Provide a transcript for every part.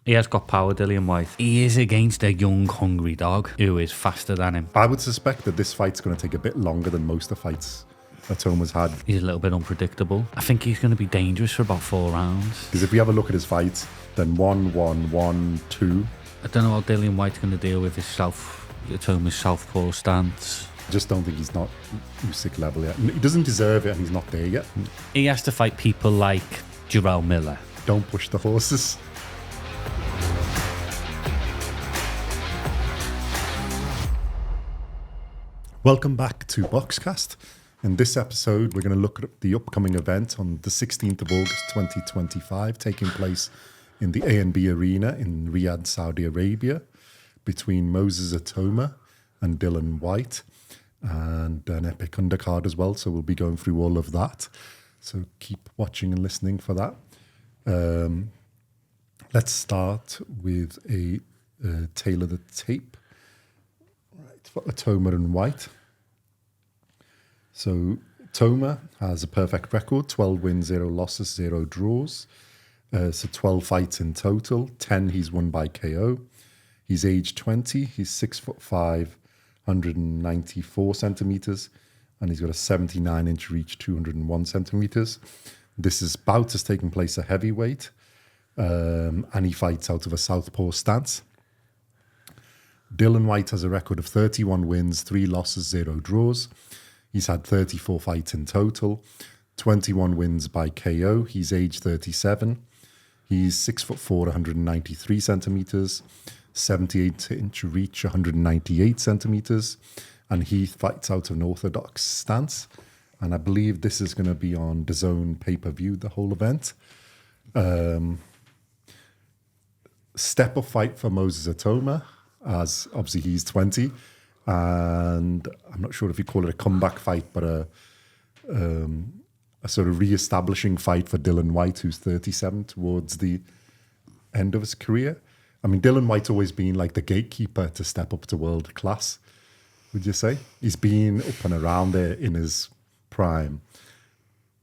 He has got power, Dillian Whyte. He is against a young, hungry dog who is faster than him. I would suspect that this fight's going to take a bit longer than most of the fights Itauma's had. He's a little bit unpredictable. I think he's going to be dangerous for about 4 rounds. Because if we have a look at his fights, then 1-1, 1-2. I don't know how Dillian Whyte's going to deal with his Itauma's southpaw stance. I just don't think he's not Usyk level yet. He doesn't deserve it and he's not there yet. He has to fight people like Jarrell Miller. Don't push the horses. Welcome back to BoxCast. In this episode, we're going to look at the upcoming event on the 16th of August 2025, taking place in the A&B Arena in Riyadh, Saudi Arabia, between Moses Itauma and Dillian Whyte, and an epic undercard as well. So we'll be going through all of that. So keep watching and listening for that. Let's start with a tail of the tape. Right, for Itauma and Whyte. So Itauma has a perfect record, 12 wins, 0 losses, 0 draws. So 12 fights in total, 10 he's won by KO. He's age 20, he's 6'5", 194 centimeters, and he's got a 79-inch reach, 201 centimeters. This bout has taken place at heavyweight, and he fights out of a southpaw stance. Dillian Whyte has a record of 31 wins, 3 losses, 0 draws. He's had 34 fights in total, 21 wins by KO. He's age 37. He's 6'4", 193 centimeters, 78-inch reach, 198 centimeters, and he fights out of an orthodox stance. And I believe this is going to be on DAZN pay-per-view, the whole event. Step-up fight for Moses Itauma, as obviously he's 20. And I'm not sure if you call it a comeback fight, but a sort of re-establishing fight for Dillian Whyte, who's 37, towards the end of his career. I mean, Dillian Whyte's always been like the gatekeeper to step up to world class, would you say? He's been up and around there in his prime.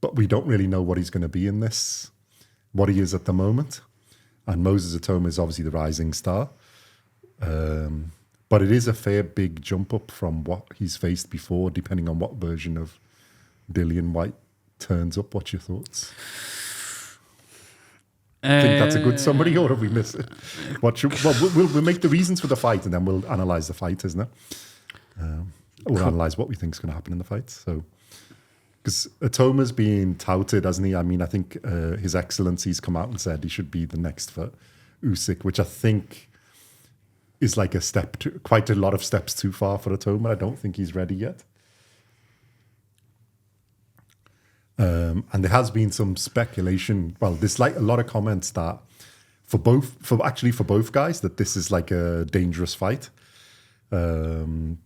But we don't really know what he's going to be in this, what he is at the moment. And Moses Itauma is obviously the rising star. But it is a fair big jump up from what he's faced before, depending on what version of Dillian Whyte turns up. What's your thoughts? Think that's a good summary, or have we missed it? We'll make the reasons for the fight, and then we'll analyse the fight, isn't it? Or analyse what we think is going to happen in the fight. So, because Itauma's been touted, hasn't he? I mean, I think His Excellency's come out and said he should be the next for Usyk, which I think is like quite a lot of steps too far for Itauma. I don't think he's ready yet. And there has been some speculation. Well, there's like a lot of comments that for both guys, that this is like a dangerous fight. Both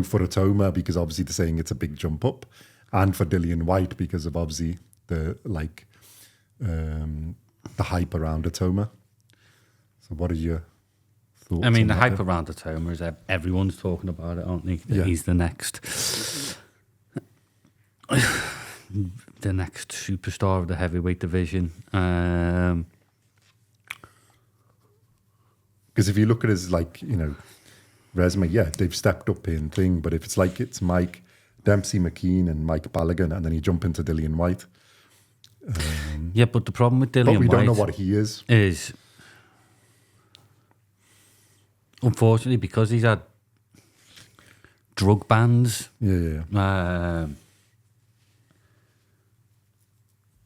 for Itauma, because obviously they're saying it's a big jump up, and for Dillian Whyte because of obviously the hype around Itauma. So what are your thoughts? I mean, the hype around Itauma is everyone's talking about it, aren't they? Yeah. He's the next superstar of the heavyweight division. Because if you look at his resume, yeah, they've stepped up in thing. But if it's Mike Dempsey McKean and Mike Balogun, and then you jump into Dillian Whyte. Yeah, but the problem with Dillian Whyte, but we don't know what he is. Unfortunately, because he's had drug bans. Yeah.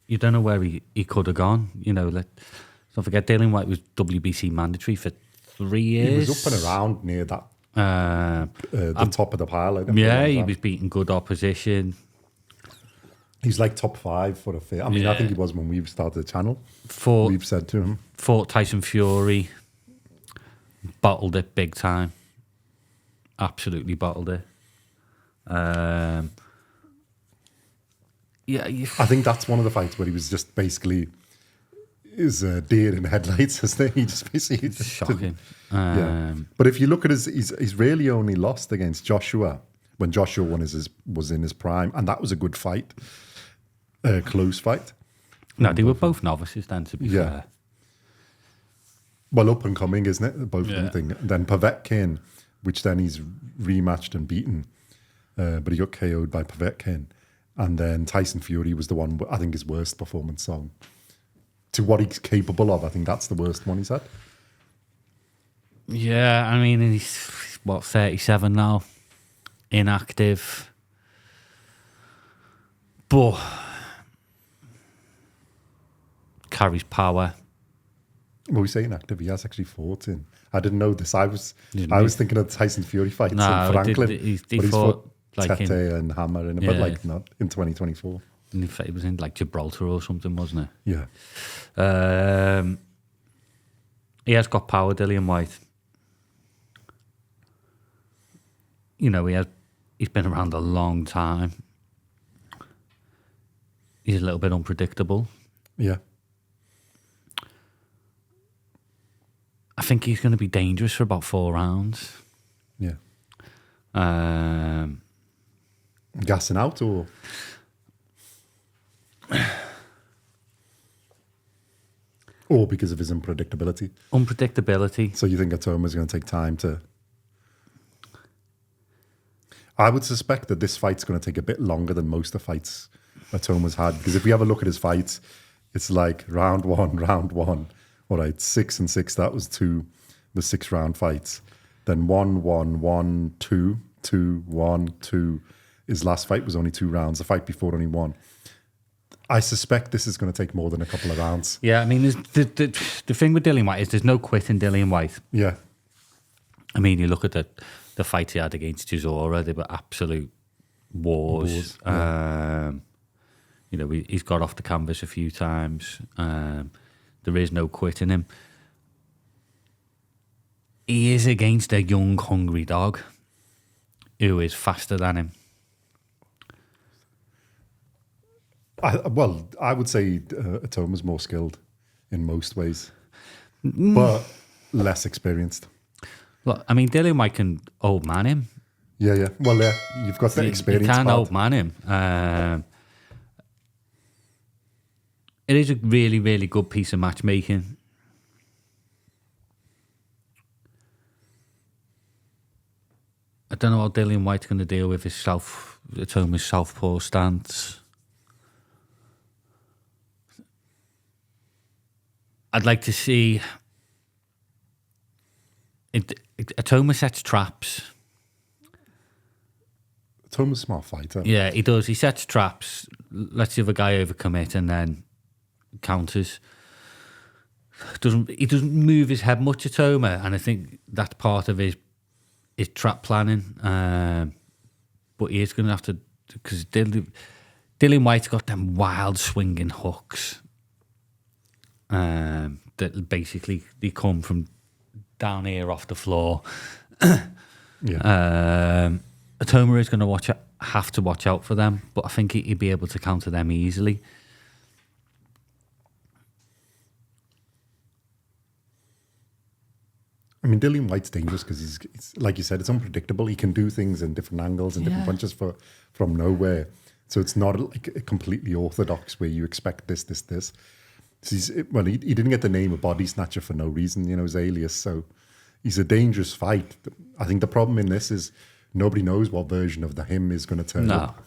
You don't know where he could have gone. Don't forget, Dillian Whyte was WBC mandatory for 3 years. He was up and around near that the top of the pile. Yeah, he was beating good opposition. He's like top 5 for a fair. I mean, I think he was when we started the channel. We've said to him. Fought Tyson Fury. Bottled it big time. Absolutely bottled it. I think that's one of the fights where he was just basically deer in headlights, isn't he? He just basically shocking. Yeah. But if you look at he's really only lost against Joshua when Joshua was in his prime, and that was a good fight, close fight. No, they were both novices then, to be fair. well, up and coming, isn't it? Both of them Yeah. thing. Then Povetkin, which then he's rematched and beaten, but he got KO'd by Povetkin. And then Tyson Fury was the one, I think, his worst performance song. To what he's capable of, I think that's the worst one he's had. Yeah, I mean, he's, what, 37 now? Inactive. But carries power. Well, we say inactive. He has actually fought in. I didn't know this. I was Didn't he? thinking of the Tyson Fury fights No, in Franklin. he but he's fought, like, Tete and Hammer in it, but Yeah. like not in 2024. It was in like Gibraltar or something, wasn't Yeah. it? He has got power, Dillian Whyte. You know, he's been around a long time. He's a little bit unpredictable. Yeah. I think he's going to be dangerous for about 4 rounds. Yeah. Um, Gassing out or? Or because of his unpredictability. unpredictability. So you think Itoma's going to take time to... I would suspect that this fight's going to take a bit longer than most of the fights Itoma's had. Because if we have a look at his fights, it's like round one. All right, 6 and 6, that was the 6-round fights. Then 1, 2, 2, 1, 2. His last fight was only 2 rounds. The fight before only 1. I suspect this is going to take more than a couple of rounds. Yeah, I mean, the thing with Dillian Whyte is there's no quitting Dillian Whyte. Yeah. I mean, you look at the fights he had against Chisora, they were absolute wars. You know, he's got off the canvas a few times. There is no quitting him. He is against a young, hungry dog who is faster than him. I would say Itoma's more skilled in most ways, but less experienced. Look, I mean, Dillian Whyte can old man him. Yeah. Well, yeah, you've got the experience. You can part. old man him. It is a really, really good piece of matchmaking. I don't know how Dillian Whyte's going to deal with his Itoma's southpaw stance. I'd like to see Itouma sets traps. Itoma's a smart fighter. Yeah, he does. He sets traps, lets the other guy overcommit, and then counters. He doesn't move his head much, Itouma, and I think that's part of his trap planning. But he is going to have to, because Dillian Whyte's got them wild swinging hooks. That basically they come from down here off the floor. Yeah. Itouma is going to have to watch out for them, but I think he'd be able to counter them easily. I mean, Dillian Whyte's dangerous because it's like you said, it's unpredictable. He can do things in different angles and different punches from nowhere. So it's not like a completely orthodox where you expect this. So he didn't get the name of body snatcher for no reason, his alias. So he's a dangerous fight. I think the problem in this is nobody knows what version of him is going to turn up.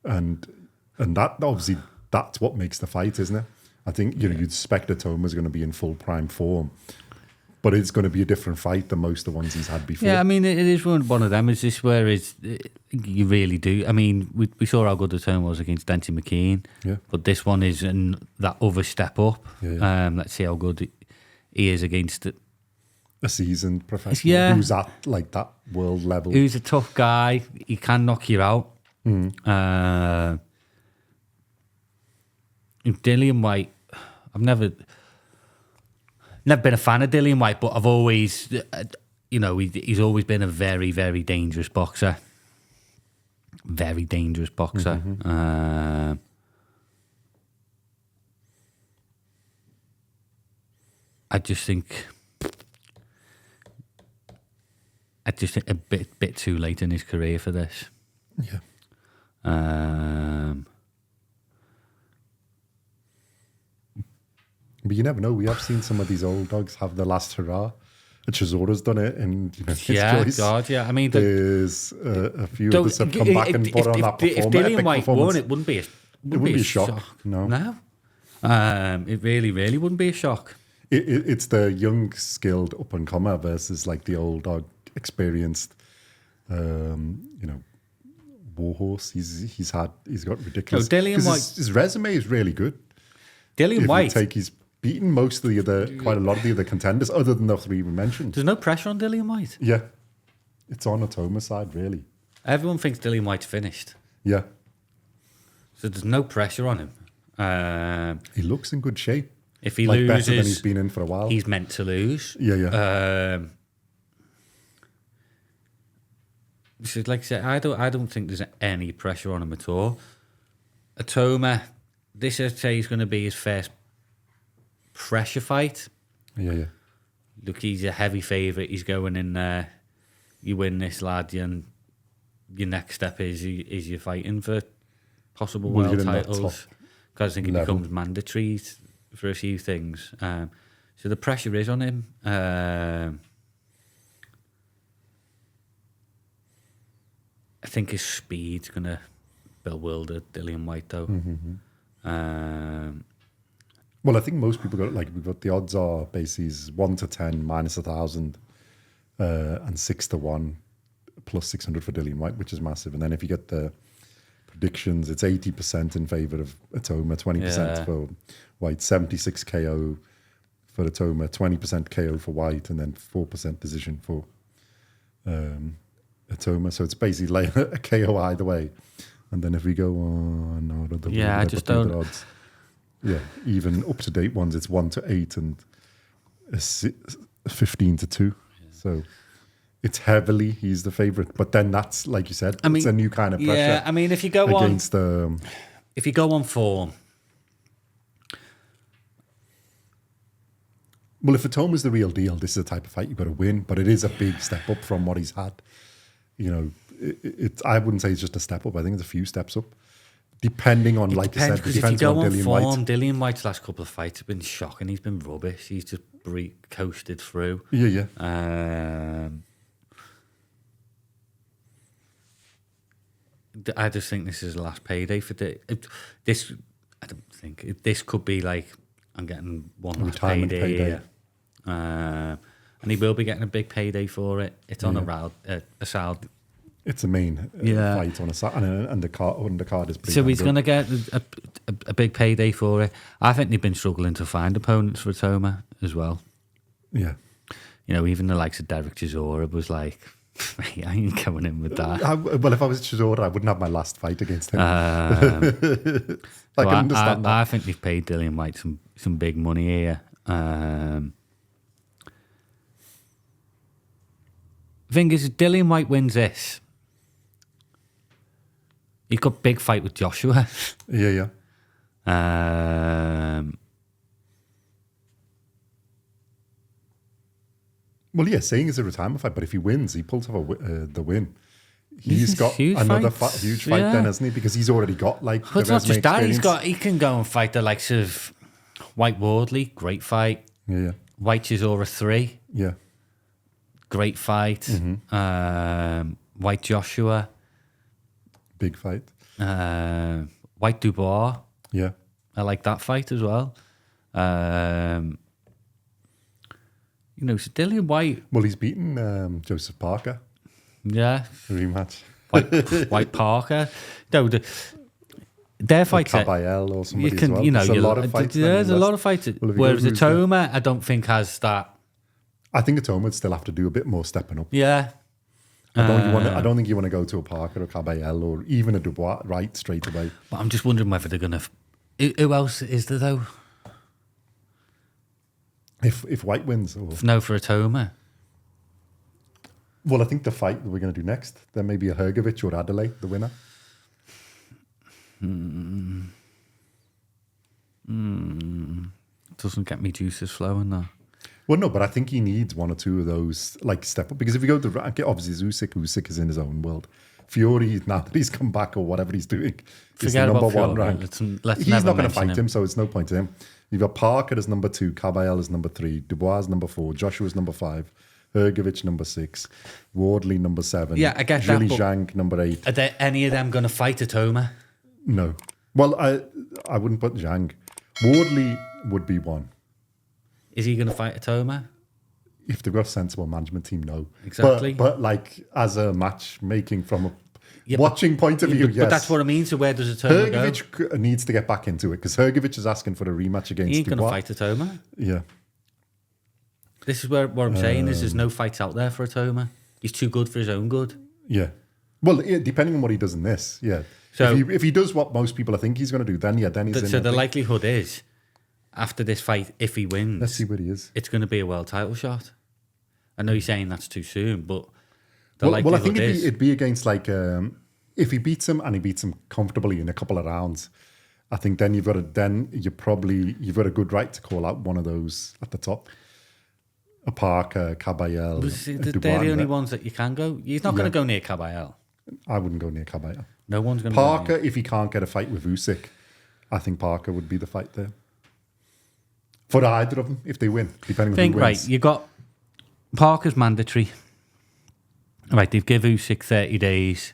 And that obviously, that's what makes the fight, isn't it? I think, you'd expect Itoma's going to be in full prime form. But it's going to be a different fight than most of the ones he's had before. Yeah, I mean, it is one of them. Is this where you really do? I mean, we saw how good the turn was against Denty McKean. Yeah. But this one is that other step up. Yeah. Let's see how good he is against it. A seasoned professional who's at like that world level. Who's a tough guy. He can knock you out. Dillian Whyte, I've never been a fan of Dillian Whyte, but I've always, he's always been a very, very dangerous boxer. Very dangerous boxer. I just think a bit too late in his career for this. Yeah. But you never know. We have seen some of these old dogs have the last hurrah. Chisora's done it, and his choice. God, yeah. I mean, there's a few others have come back and put on that performance. If Dillian Whyte won, it wouldn't be a shock. No. It really, really wouldn't be a shock. It's the young, skilled up and comer versus like the old dog, experienced, warhorse. He's got ridiculous. Dillian Whyte, his resume is really good. Dillian Whyte, he's beaten quite a lot of the other contenders, other than the three we mentioned. There's no pressure on Dillian Whyte. Yeah, it's on Itauma's side, really. Everyone thinks Dillian Whyte's finished. Yeah, so there's no pressure on him. He looks in good shape. If he loses, better than he's been in for a while. He's meant to lose. Yeah. So like I said, I don't think there's any pressure on him at all. Itauma, this I'd say is going to be his first pressure fight. Yeah. Look, he's a heavy favourite. He's going in there. You win this, lad, and your next step is you're fighting for possible world titles. Because I think it becomes mandatory for a few things. So the pressure is on him. I think his speed's going to bewilder Dillian Whyte, though. Well, I think most people we've got the odds are basically 1 to 10 minus 1,000 and 6 to 1 plus 600 for Dillian Whyte, which is massive. And then if you get the predictions, it's 80% in favour of Itauma, 20% for Whyte, 76 KO for Itauma, 20% KO for Whyte, and then 4% decision for Itauma. So it's basically like a KO either way. And then if we go on, I just don't. Odds. Yeah, even up to date ones, it's 1 to 8 and 15 to 2. Yeah. So it's heavily he's the favourite. But then that's like you said, it's a new kind of pressure. Yeah, I mean, if you go against if you go on form. Well, if Itauma's the real deal, this is the type of fight you've got to win. But it is a big step up from what he's had. You know, I wouldn't say it's just a step up. I think it's a few steps up. Depending on, like you said, it depends on Dillian Whyte. Dillian Whyte's last couple of fights have been shocking. He's been rubbish. He's just coasted through. Yeah. I just think this is the last payday for this. I don't think this could be like I'm getting one last payday here. And he will be getting a big payday for it. It's on a Saudi. It's a main fight on and the card is pretty. So he's going to get a big payday for it. I think they've been struggling to find opponents for Itauma as well. Yeah. You know, even the likes of Derek Chisora was like, I ain't going in with that. Well, if I was Chisora, I wouldn't have my last fight against him. I can understand that. I think they've paid Dillian Whyte some big money here. Thing is, if Dillian Whyte wins this, he's got a big fight with Joshua. Yeah. Well, yeah, saying it's a retirement fight, but if he wins, he pulls off the win. He's got another huge fight then, hasn't he? Because he's already got like. But it's not just that. He can go and fight the likes of Whyte Wardley, great fight. Yeah. Whyte Chisora 3. Yeah. Great fight. Whyte Joshua. Big fight. Whyte Dubois. Yeah. I like that fight as well. So Dillian Whyte. Well, he's beaten Joseph Parker. Yeah. Rematch. Whyte Parker. No, their fights. Caballel or somebody as well. There's a lot of fights. There's a lot of fights. Whereas Itauma, I don't think has that. I think Itauma would still have to do a bit more stepping up. Yeah. I don't think you want to go to a Parker or Caballel or even a Dubois right straight away. But I'm just wondering whether they're going to. Who else is there though? If Whyte wins, or no, for Itauma. Well, I think the fight that we're going to do next, there may be a Hrgovic or Adelaide, the winner. Doesn't get me juices flowing though. Well, no, but I think he needs one or two of those like step up, because if you go to obviously Usyk is in his own world. Fury, now that he's come back or whatever he's doing, is the number one rank. Let's he's not going to fight him, so it's no point to him. You've got Parker as number 2, Caballel as number 3, Dubois as number 4, Joshua's number 5, Hrgovic number 6, Wardley number 7. Yeah, I get Zhilei that. Zhang number 8. Are there any of them going to fight Itauma? No. Well, I wouldn't put Zhang. Wardley would be one. Is he going to fight Itauma? If they've got a sensible management team, no. Exactly. But like as a matchmaking from a watching point of view, yes. But that's what I mean. So where does Itauma go? Hrgovic needs to get back into it because Hrgovic is asking for a rematch against He ain't going to Dubois. fight Itauma. Yeah. This is what I'm saying is there's no fights out there for Itauma. He's too good for his own good. Yeah. Well, depending on what he does in this, yeah. So if he does what most people think he's going to do, then he's in. So the likelihood is, after this fight, if he wins, Let's see where he is. it's going to be a world title shot. I know you're saying that's too soon, but Well, I likelihood think is it'd be against like if he beats him and he beats him comfortably in a couple of rounds. I think then you've got a good right to call out one of those at the top. A Parker, Caballel, they're Dubois. the only ones that you can go. He's not going to go near Caballel. I wouldn't go near Caballel. No one's going to Parker, if he can't get a fight with Usyk, I think Parker would be the fight there. For either of them, if they win, depending on who wins. Right, you got Parker's mandatory. Right, they've given Usyk 30 days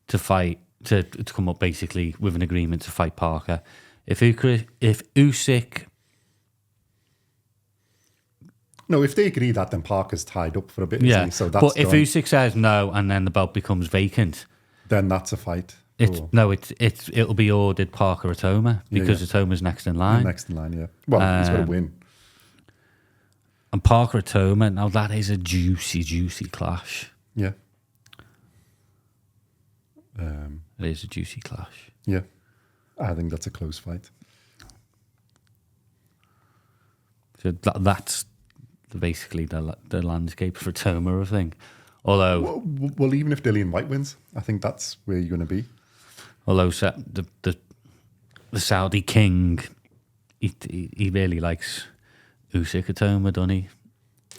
to fight, to come up basically with an agreement to fight Parker. If Usyk... No, if they agree that, then Parker's tied up for a bit, isn't he? So that's but if done. Usyk says no and then the belt becomes vacant, Then that's a fight. it'll be ordered Parker Itauma because Itauma's next in line. Next in line, yeah. Well, he's got to win. And Parker Itauma, now that is a juicy clash. Yeah. It is a juicy clash. Yeah. I think that's a close fight. So that's basically the landscape for Itauma, I think. Although, well, even if Dillian Whyte wins, I think that's where you're going to be. although the Saudi king, he really likes Usyk Itauma, doesn't he?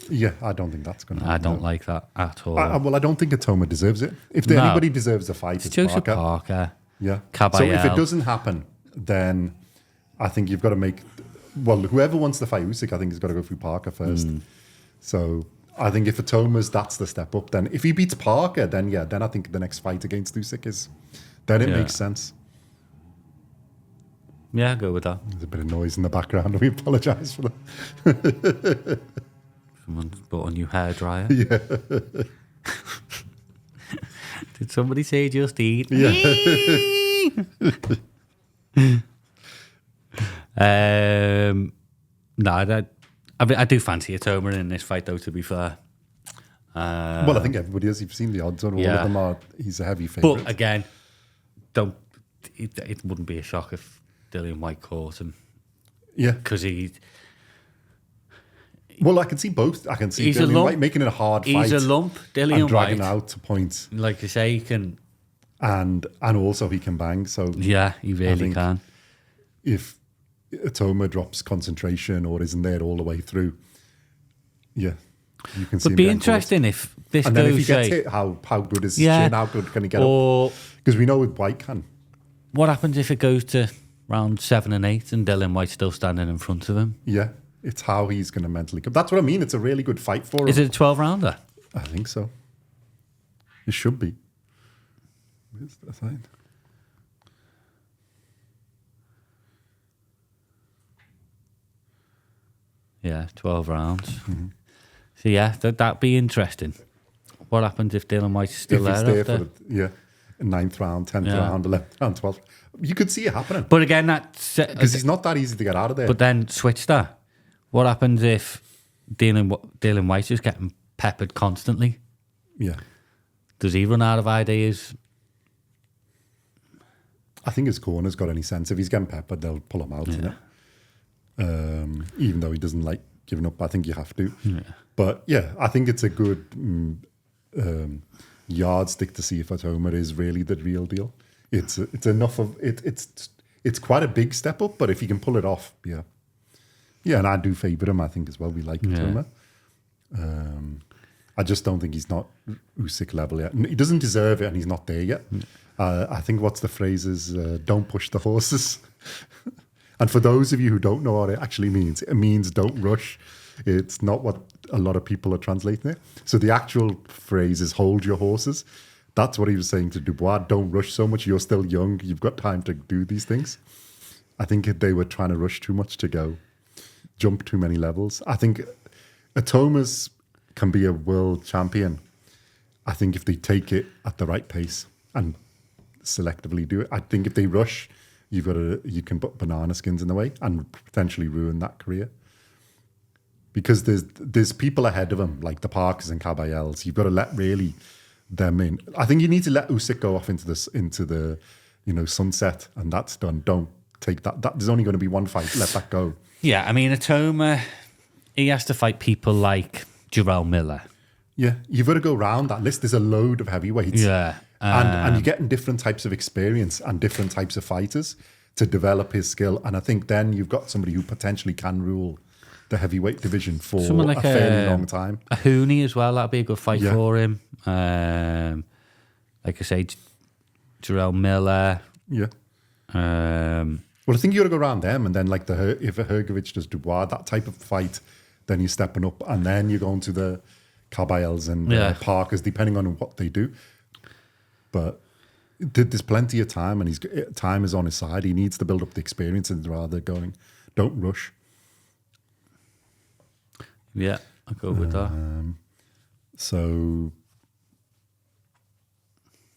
Yeah, I don't think that's going to happen. I don't like that at all. Well, I don't think Itauma deserves it. If anybody deserves a fight, it's Joseph Parker. Parker. Yeah. Caballel. So if it doesn't happen, then I think you've got to make... Well, whoever wants to fight Usyk, I think has got to go through Parker first. So I think if Itauma's, that's the step up. Then if he beats Parker, then I think the next fight against Usyk is... Then it makes sense. Yeah, I'll go with that. There's a bit of noise in the background. We apologise for that. Someone's bought a new hairdryer. Yeah. Did somebody say just eat? Yeah. No, I do fancy Itauma in this fight, though, to be fair. Well, I think everybody has. You've seen the odds on all of them. He's a heavy favourite. But again, it wouldn't be a shock if Dillian Whyte caught him. Yeah. Because Well, I can see both. I can see he's Dillian Whyte making it a hard fight. He's a lump, Dillian and dragging Whyte. out to points. Like you say, he can... And also he can bang. So Yeah, he really can. If Itauma drops concentration or isn't there all the way through, you can see him Would be getting interesting if this caught. And goes... then if he gets hit, how good is his chin? How good can he get up? Because we know with Whyte can. What happens if it goes to round 7 and 8 and Dillian Whyte's still standing in front of him? Yeah, it's how he's going to mentally come. That's what I mean. It's a really good fight for him. Is it a 12-rounder? I think so. It should be. Where's the thing? Yeah, 12 rounds. Mm-hmm. So yeah, that'd be interesting. What happens if Dillian Whyte's still if there? It's there for 9th round, 10th round, 11th round, 12th. You could see it happening. But again, that's... Because he's not that easy to get out of there. But then switch that. What happens if Dillian Whyte's just getting peppered constantly? Yeah. Does he run out of ideas? I think his corner's got any sense. If he's getting peppered, they'll pull him out, isn't it? Even though he doesn't like giving up, I think you have to. Yeah. But yeah, I think it's a good yardstick to see if Itauma is really the real deal. It's enough of it. It's quite a big step up, but if he can pull it off, yeah, and I do favour him. I think as well. We like Itauma. I just don't think he's not Usyk level yet. He doesn't deserve it, and he's not there yet. I think what's the phrase is, don't push the horses. And for those of you who don't know what it actually means, it means don't rush. It's not what a lot of people are translating it. So the actual phrase is hold your horses. That's what he was saying to Dubois. Don't rush so much. You're still young. You've got time to do these things. I think they were trying to rush too much to jump too many levels. I think Itauma's can be a world champion. I think if they take it at the right pace and selectively do it. I think if they rush, you can put banana skins in the way and potentially ruin that career. Because there's people ahead of him, like the Parkers and Caballels. You've got to let really them in. I think you need to let Usyk go off into the sunset, and that's done. Don't take that. There's only going to be one fight. Let that go. Yeah, I mean, Itauma, he has to fight people like Jarrell Miller. Yeah, you've got to go around that list. There's a load of heavyweights. Yeah. And you're getting different types of experience and different types of fighters to develop his skill. And I think then you've got somebody who potentially can rule the heavyweight division for like a fairly long time. A Hooney as well, that'd be a good fight for him. Like I say, Jarrell Miller. Yeah. Well, I think you got to go around them, and then like if a Hrgovic does Dubois, that type of fight, then you're stepping up, and then you're going to the Caballels and Parkers, depending on what they do. But there's plenty of time, and time is on his side. He needs to build up the experience, and rather don't rush. Yeah, I'll go with that. So,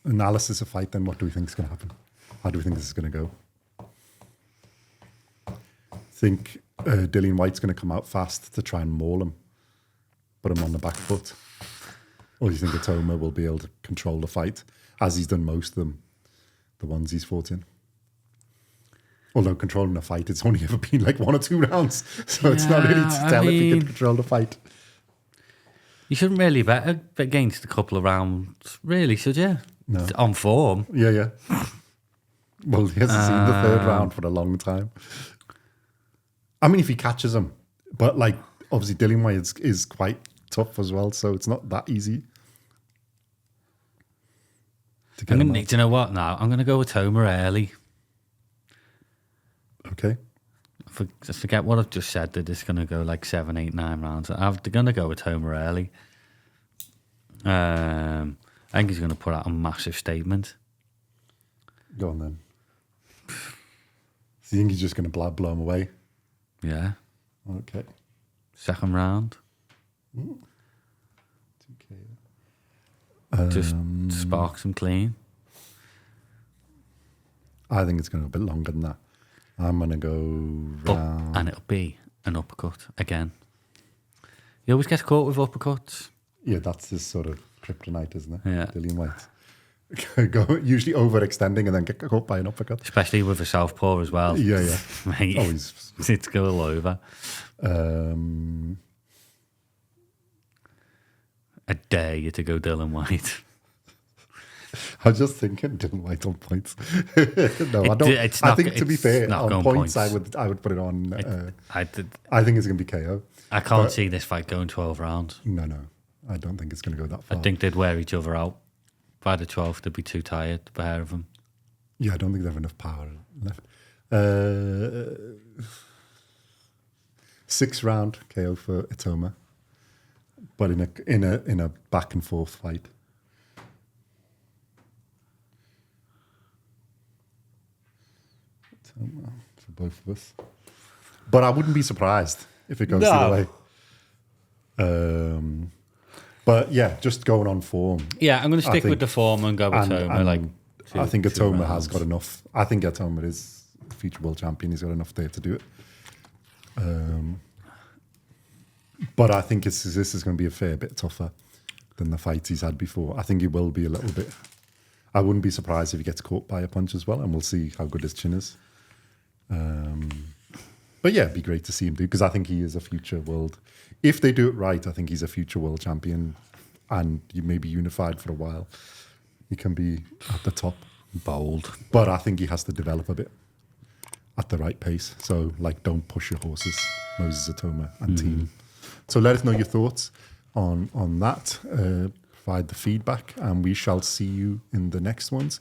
analysis of fight, then what do we think is going to happen? How do we think this is going to go? I think Dillian Whyte's going to come out fast to try and maul him, put him on the back foot. Or do you think Itauma will be able to control the fight, as he's done most of them, the ones he's fought in? Although controlling a fight, it's only ever been like 1 or 2 rounds. So it's not really to tell if he can control the fight. You shouldn't really bet against a couple of rounds, really, should you? No. On form. Yeah. Well, he hasn't seen the 3rd round for a long time. I mean, if he catches him. But like, obviously Dillian Whyte is quite tough as well, so it's not that easy. Do you know what now? I'm going to go with Itauma early. Okay. Forget what I've just said, that it's going to go like 7, 8, 9 rounds. They're going to go with Itauma early. I think he's going to put out a massive statement. Go on then. So you think he's just going to blow him away? Yeah. Okay. 2nd round. Okay. Just sparks him clean. I think it's going to be a bit longer than that. I'm going to go round. And it'll be an uppercut again. He always gets caught with uppercuts. Yeah, that's his sort of kryptonite, isn't it? Yeah. Dillian Whyte. Usually overextending and then get caught by an uppercut. Especially with a southpaw as well. Yeah. Mate, Always. It's go all over. I dare you to go Dillian Whyte. I was just thinking Dillian Whyte on points. No, I don't. I think to be fair, on points, I would put it on. I think it's going to be KO. I can't see this fight going 12 rounds. No. I don't think it's going to go that far. I think they'd wear each other out. By the 12th, they'd be too tired, the pair of them. Yeah, I don't think they have enough power left. 6th round KO for Itauma, but in a back and forth fight. Itauma for both of us, but I wouldn't be surprised if it goes the other way. But yeah, just going on form. Yeah, I'm going to stick with the form and go with Itauma. I think Itauma has got enough. I think Itauma is future world champion. He's got enough there to do it. But I think this is going to be a fair bit tougher than the fights he's had before. I think he will be a little bit. I wouldn't be surprised if he gets caught by a punch as well, and we'll see how good his chin is. But yeah, it'd be great to see him do, because I think he is a future world. If they do it right, I think he's a future world champion, and you may be unified for a while. He can be at the top. Bold. But I think he has to develop a bit at the right pace. So, like, don't push your horses, Moses Itauma and team. So let us know your thoughts on that. Provide the feedback, and we shall see you in the next ones.